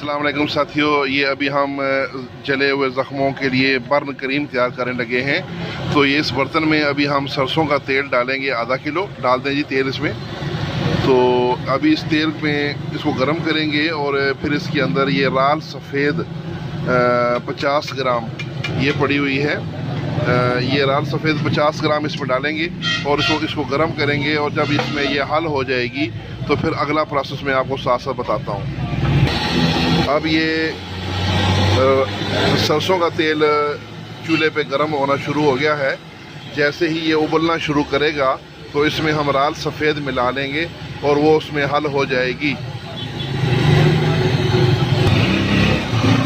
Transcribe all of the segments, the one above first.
अस्सलाम वालेकुम साथियों, ये अभी हम जले हुए ज़ख्मों के लिए बर्न करीम तैयार करने लगे हैं। तो ये इस बर्तन में अभी हम सरसों का तेल डालेंगे, आधा किलो डाल दें जी तेल इसमें। तो अभी इस तेल में इसको गर्म करेंगे और फिर इसके अंदर ये लाल सफ़ेद 50 ग्राम ये पड़ी हुई है। ये लाल सफ़ेद 50 ग्राम इसमें डालेंगे और इसको गर्म करेंगे। और जब इसमें ये हल हो जाएगी तो फिर अगला प्रोसेस मैं आपको साथ साथ बताता हूँ। अब ये सरसों का तेल चूल्हे पे गर्म होना शुरू हो गया है। जैसे ही ये उबलना शुरू करेगा तो इसमें हम लाल सफ़ेद मिला लेंगे और वो उसमें हल हो जाएगी।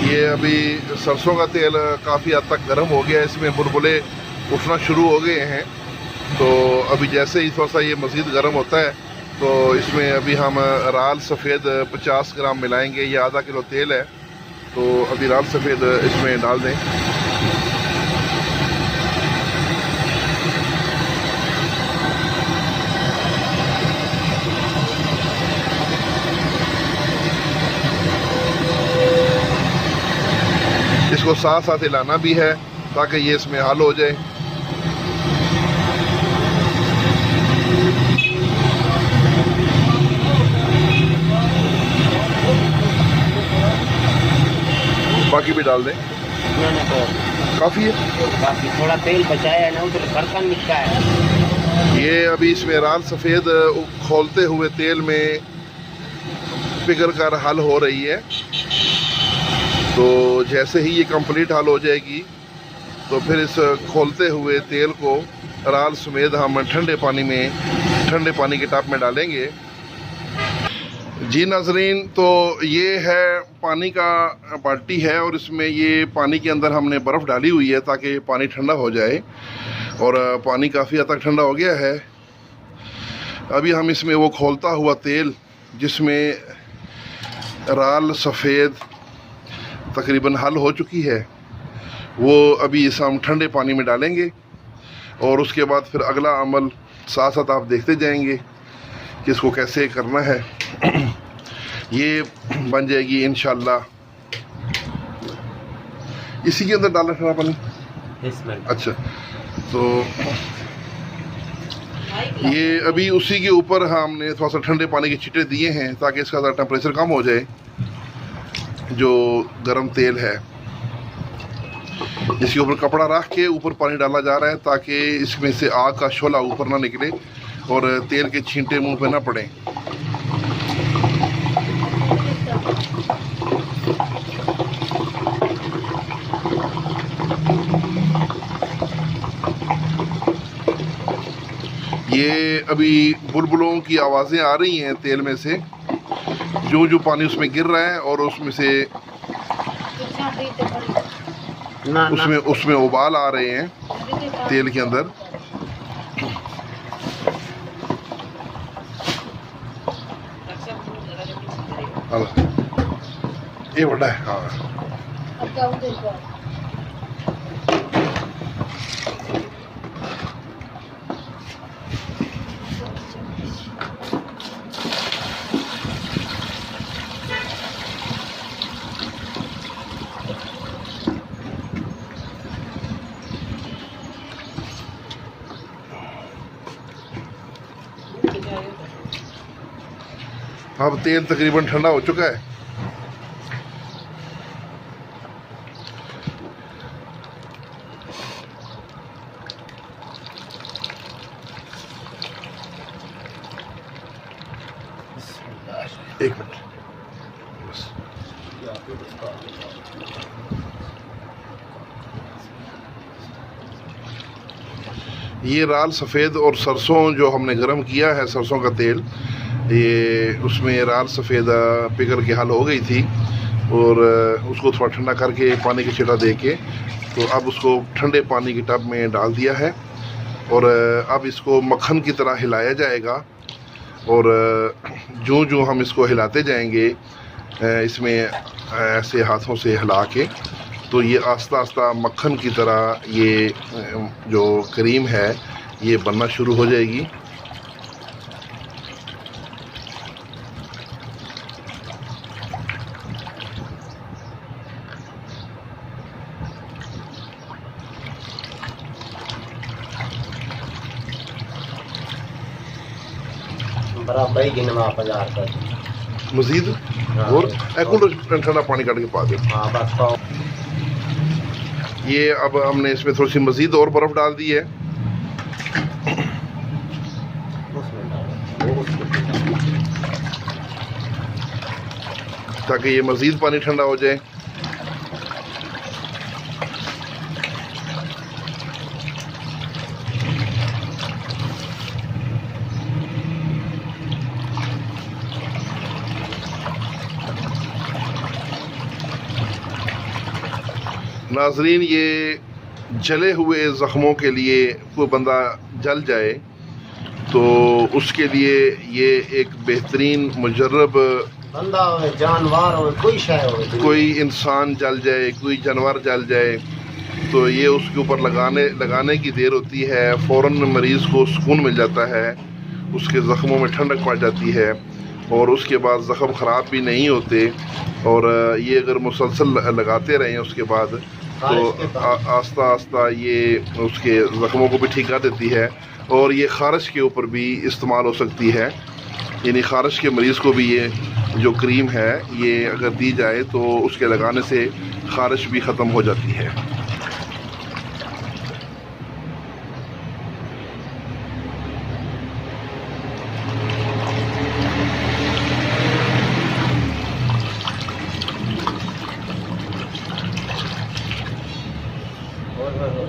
ये अभी सरसों का तेल काफ़ी हद तक गर्म हो गया है, इसमें बुलबुले उठना शुरू हो गए हैं। तो अभी जैसे ही थोड़ा सा ये मज़ीद गर्म होता है तो इसमें अभी हम लाल सफ़ेद 50 ग्राम मिलाएंगे। ये आधा किलो तेल है तो अभी लाल सफ़ेद इसमें डाल दें। इसको साथ साथ हिलाना भी है ताकि ये इसमें हल हो जाए। बाकी भी डाल दें। काफ़ी है, काफी थोड़ा तेल बचाया है ना, उधर बर्तन निकला है। ये अभी इसमें लाल सफ़ेद खोलते हुए तेल में पिघल कर हल हो रही है। तो जैसे ही ये कंप्लीट हल हो जाएगी तो फिर इस खोलते हुए तेल को लाल समेत हम ठंडे पानी के टब में डालेंगे। जी नाज़रीन, तो ये है पानी का बाल्टी है और इसमें ये पानी के अंदर हमने बर्फ़ डाली हुई है ताकि पानी ठंडा हो जाए। और पानी काफ़ी हद तक ठंडा हो गया है। अभी हम इसमें वो खोलता हुआ तेल जिसमें लाल सफ़ेद तकरीबन हल हो चुकी है वो अभी इस हम ठंडे पानी में डालेंगे। और उसके बाद फिर अगला अमल साथ साथ आप देखते जाएंगे कि इसको कैसे करना है। ये बन जाएगी इंशाल्लाह। इसी के अंदर डालना ठंडा पानी। अच्छा, तो ये अभी उसी के ऊपर हमने थोड़ा सा ठंडे पानी के छींटे दिए हैं ताकि इसका टेम्परेचर कम हो जाए। जो गरम तेल है इसके ऊपर कपड़ा रख के ऊपर पानी डाला जा रहा है ताकि इसमें से आग का शोला ऊपर ना निकले और तेल के छींटे मुंह पे ना पड़े। ये अभी बुलबुलों की आवाज़ें आ रही हैं तेल में से, जो पानी उसमें गिर रहा है और उसमें से उसमें उबाल आ रहे हैं तेल के अंदर। ये बड़ा है। हाँ, अब तेल तकरीबन ठंडा हो चुका है। एक मिनट बस। ये लाल सफ़ेद और सरसों जो हमने गरम किया है, सरसों का तेल, ये उसमें लाल सफ़ेद पिघल के हल हो गई थी और उसको थोड़ा ठंडा करके पानी की छिटा दे के तो अब उसको ठंडे पानी के टब में डाल दिया है। और अब इसको मक्खन की तरह हिलाया जाएगा। और जो हम इसको हिलाते जाएंगे इसमें ऐसे हाथों से हिला के तो ये आस्ता आस्ता मक्खन की तरह ये जो क्रीम है ये बनना शुरू हो जाएगी। बराबर गिनवा 50 का मजीद और एक ठंडा पानी काट के पा दो। हाँ बस पाओ। ये अब हमने इसमें थोड़ी सी मजीद और बर्फ़ डाल दी है। ताकि ये मजीद पानी ठंडा हो जाए। नाजरीन, ये जले हुए ज़ख्मों के लिए, कोई बंदा जल जाए तो उसके लिए ये एक बेहतरीन मुजर्रब, बंदा हो जानवर हो कोई शय हो, कोई इंसान जल जाए, कोई जानवर जल जाए तो ये उसके ऊपर लगाने की देर होती है, फ़ौरन मरीज़ को सुकून मिल जाता है, उसके ज़ख्मों में ठंडक पड़ जाती है और उसके बाद ज़ख्म ख़राब भी नहीं होते। और ये अगर मुसलसल लगाते रहें उसके बाद तो आस्ता आस्ता ये उसके ज़ख्मों को भी ठीक कर देती है। और ये ख़ारिश के ऊपर भी इस्तेमाल हो सकती है, यानी ख़ारिश के मरीज़ को भी ये जो क्रीम है ये अगर दी जाए तो उसके लगाने से ख़ारिश भी ख़त्म हो जाती है।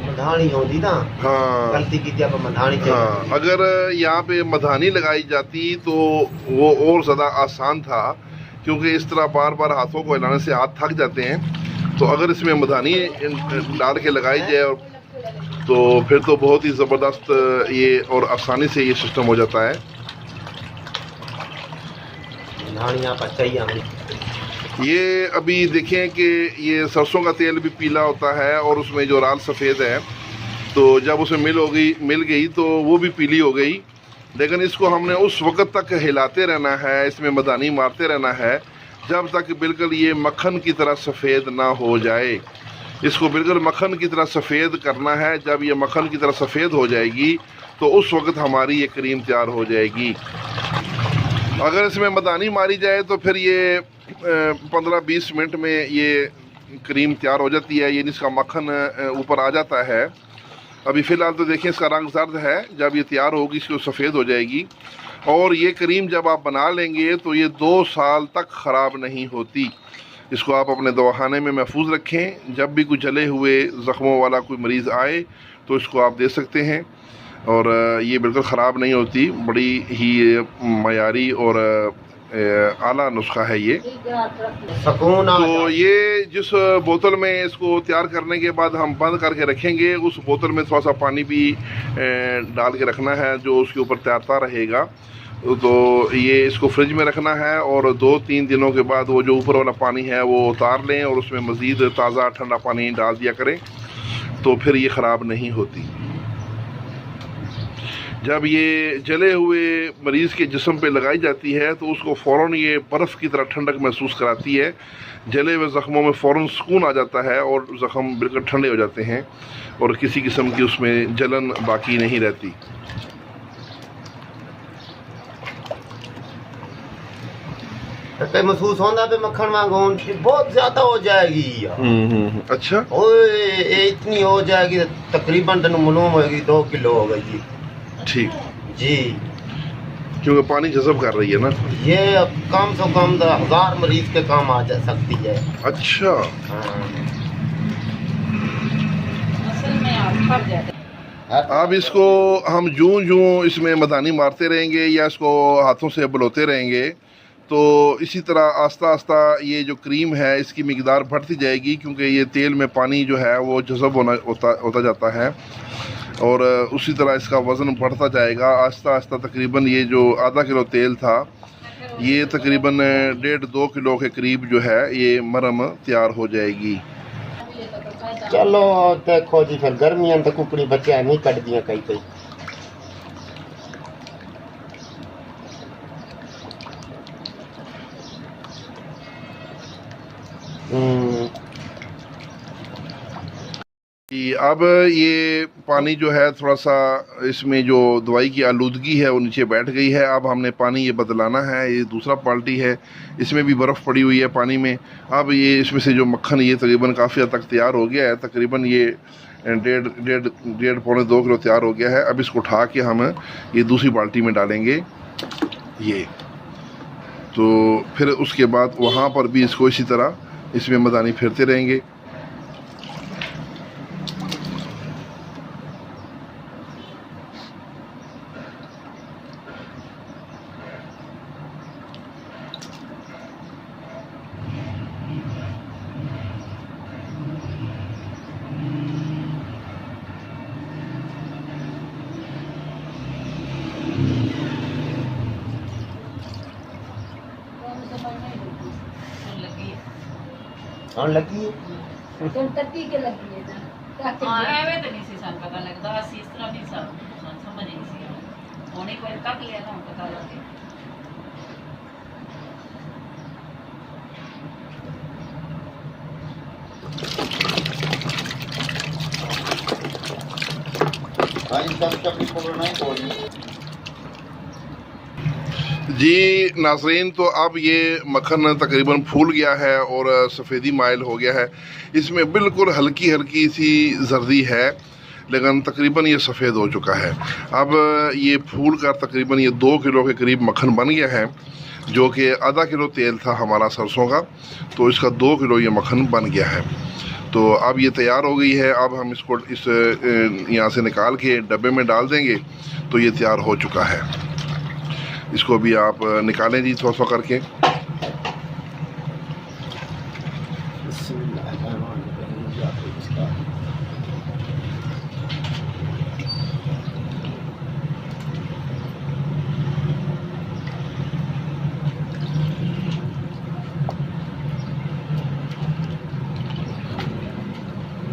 मधानी होती ना, हाँ गलती की थी, मधानी। हाँ, अगर यहाँ पे मधानी लगाई जाती तो वो और ज़्यादा आसान था, क्योंकि इस तरह बार बार हाथों को हिलाने से हाथ थक जाते हैं। तो अगर इसमें मधानी डाल के लगाई जाए तो फिर तो बहुत ही ज़बरदस्त ये और आसानी से ये सिस्टम हो जाता है। ये अभी देखें कि ये सरसों का तेल भी पीला होता है और उसमें जो राल सफ़ेद है, तो जब उसमें मिल गई तो वो भी पीली हो गई। लेकिन इसको हमने उस वक़्त तक हिलाते रहना है, इसमें मदानी मारते रहना है जब तक बिल्कुल ये मक्खन की तरह सफ़ेद ना हो जाए। इसको बिल्कुल मक्खन की तरह सफ़ेद करना है। जब ये मक्खन की तरह सफ़ेद हो जाएगी तो उस वक़्त हमारी ये क्रीम तैयार हो जाएगी। अगर इसमें मदानी मारी जाए तो फिर ये 15-20 मिनट में ये क्रीम तैयार हो जाती है, यानी इसका मक्खन ऊपर आ जाता है। अभी फ़िलहाल तो देखें इसका रंग जर्द है, जब ये तैयार होगी इसको सफ़ेद हो जाएगी। और ये क्रीम जब आप बना लेंगे तो ये 2 साल तक ख़राब नहीं होती। इसको आप अपने दवाखाने में महफूज रखें, जब भी कोई जले हुए ज़ख्मों वाला कोई मरीज़ आए तो इसको आप दे सकते हैं और ये बिल्कुल ख़राब नहीं होती। बड़ी ही मयारी और आला नुस्खा है ये। तो ये जिस बोतल में इसको तैयार करने के बाद हम बंद करके रखेंगे, उस बोतल में थोड़ा सा पानी भी डाल के रखना है जो उसके ऊपर तैरता रहेगा। तो ये इसको फ्रिज में रखना है और 2-3 दिनों के बाद वो जो ऊपर वाला पानी है वो उतार लें और उसमें मज़ीद ताज़ा ठंडा पानी डाल दिया करें, तो फिर ये ख़राब नहीं होती। जब ये जले हुए मरीज़ के जिस्म पे लगाई जाती है तो उसको फ़ौरन ये बर्फ़ की तरह ठंडक महसूस कराती है। जले हुए ज़ख्मों में फ़ौरन सुकून आ जाता है और ज़ख्म बिल्कुल ठंडे हो जाते हैं और किसी किस्म की उसमें जलन बाकी नहीं रहती। महसूस होता पे मक्खन मांगोन बहुत ज़्यादा हो जाएगी। अच्छा, ओए इतनी हो जाएगी तकरीबन तनु मालूम होगी 2 किलो हो गई। ठीक जी, क्योंकि पानी जज़ब कर रही है ना। ये कम से कम 1000 मरीज के काम आ जा सकती है। अच्छा, अब इसको हम जूं इसमें मदानी मारते रहेंगे या इसको हाथों से बुलोते रहेंगे तो इसी तरह आस्ता आस्ता ये जो क्रीम है इसकी मिकदार बढ़ती जाएगी, क्योंकि ये तेल में पानी जो है वो जज़ब होता जाता है और उसी तरह इसका वज़न बढ़ता जाएगा। आस्ता आस्ता तकरीबन ये जो आधा किलो तेल था ये तकरीबन 1.5-2 किलो के करीब जो है ये मरम तैयार हो जाएगी। चलो देखो जी, फिर गर्मियां तो कुकड़ी बच्चे नहीं कट दिया कई। जी, अब ये पानी जो है थोड़ा सा इसमें जो दवाई की आलूदगी है वो नीचे बैठ गई है। अब हमने पानी ये बदलाना है। ये दूसरा बाल्टी है, इसमें भी बर्फ़ पड़ी हुई है पानी में। अब ये इसमें से जो मक्खन ये तकरीबन काफ़ी हद तक तैयार हो गया है। तकरीबन ये डेढ़ पौने 2 किलो तैयार हो गया है। अब इसको उठा के हम ये दूसरी बाल्टी में डालेंगे ये। तो फिर उसके बाद वहाँ पर भी इसको इसी तरह इसमें मदानी फेरते रहेंगे। हाँ लगी है तत्ती के लगी है ना हाँ एवें तो नहीं सी सन पता लगता असी इस तरह नहीं समझ नहीं सी होने को तक लिया ना पता लगे जी नाज़रीन, तो अब ये मक्खन तकरीबन फूल गया है और सफ़ेदी माइल हो गया है। इसमें बिल्कुल हल्की हल्की सी जर्दी है, लेकिन तकरीबन ये सफ़ेद हो चुका है। अब ये फूल कर तकरीबन ये 2 किलो के करीब मक्खन बन गया है, जो कि आधा किलो तेल था हमारा सरसों का, तो इसका 2 किलो ये मक्खन बन गया है। तो अब ये तैयार हो गई है। अब हम इसको इस यहाँ से निकाल के डब्बे में डाल देंगे, तो ये तैयार हो चुका है। इसको भी आप निकालें जी थोड़ा सा करके।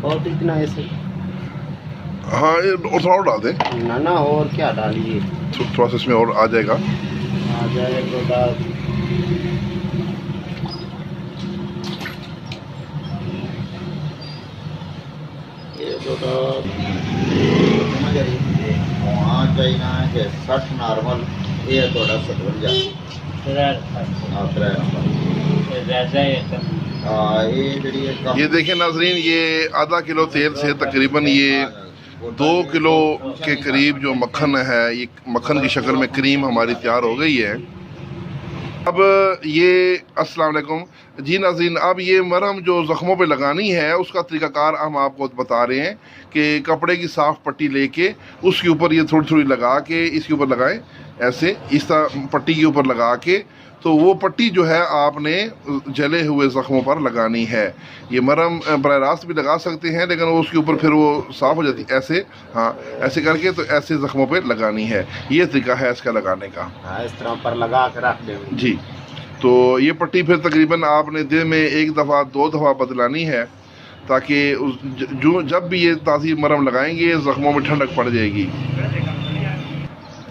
और इतना ऐसे हाँ, ये और थोड़ा और डाल दें ना ना, और क्या डालिए, थोड़ा सा इसमें और आ जाएगा। आ जाए तो डाल। ये तो वहाँ चाइना है कि 60 नॉर्मल ये थोड़ा 57 ये देखें नाजरीन, ये आधा किलो तेल से तकरीबन ये 2 किलो के करीब जो मक्खन है, ये मक्खन की शक्ल में क्रीम हमारी तैयार हो गई है। अब ये अस्सलाम वालेकुम जी नाज़रीन, अब ये मरहम जो ज़ख्मों पे लगानी है उसका तरीक़ाकार हम आपको बता रहे हैं कि कपड़े की साफ़ पट्टी लेके उसके ऊपर ये थोड़ी थोड़ी लगा के इसके ऊपर लगाएं, ऐसे इस तरह पट्टी के ऊपर लगा के, तो वो पट्टी जो है आपने जले हुए ज़ख्मों पर लगानी है। ये मरहम बराह रास्त भी लगा सकते हैं, लेकिन वो उसके ऊपर फिर वो साफ़ हो जाती है ऐसे। हाँ, ऐसे करके तो ऐसे ज़ख्मों पे लगानी है। ये तरीका है इसका लगाने का। हाँ, इस तरह पर लगा के रख देंगे जी। तो ये पट्टी फिर तकरीबन आपने दिन में 1 दफ़ा 2 दफ़ा बदलानी है, ताकि जो जब भी ये ताज़ी मरहम लगाएंगे ज़ख्मों में ठंडक पड़ जाएगी।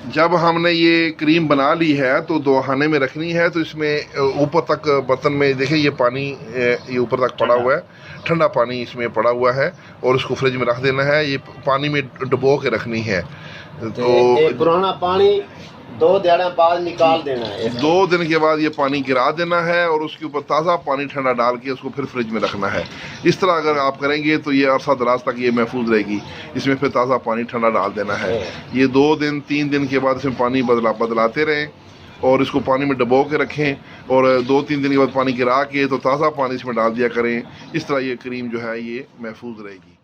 जब हमने ये क्रीम बना ली है तो दवाखाने में रखनी है, तो इसमें ऊपर तक बर्तन में देखें ये पानी ये ऊपर तक पड़ा हुआ है, ठंडा पानी इसमें पड़ा हुआ है, और इसको फ्रिज में रख देना है। ये पानी में डुबो के रखनी है। तो पुराना पानी 2 दिन बाद निकाल देना है। 2 दिन के बाद ये पानी गिरा देना है और उसके ऊपर ताज़ा पानी ठंडा डाल के उसको फिर फ्रिज में रखना है। इस तरह अगर आप करेंगे तो ये अरसा दराज तक ये महफूज रहेगी। इसमें फिर ताज़ा पानी ठंडा डाल देना है। ये 2 दिन 3 दिन के बाद इसमें पानी बदलाते रहें और इसको पानी में डुबो के रखें, और 2-3 दिन के बाद पानी गिरा के तो ताज़ा पानी इसमें डाल दिया करें। इस तरह ये क्रीम जो है ये महफूज रहेगी।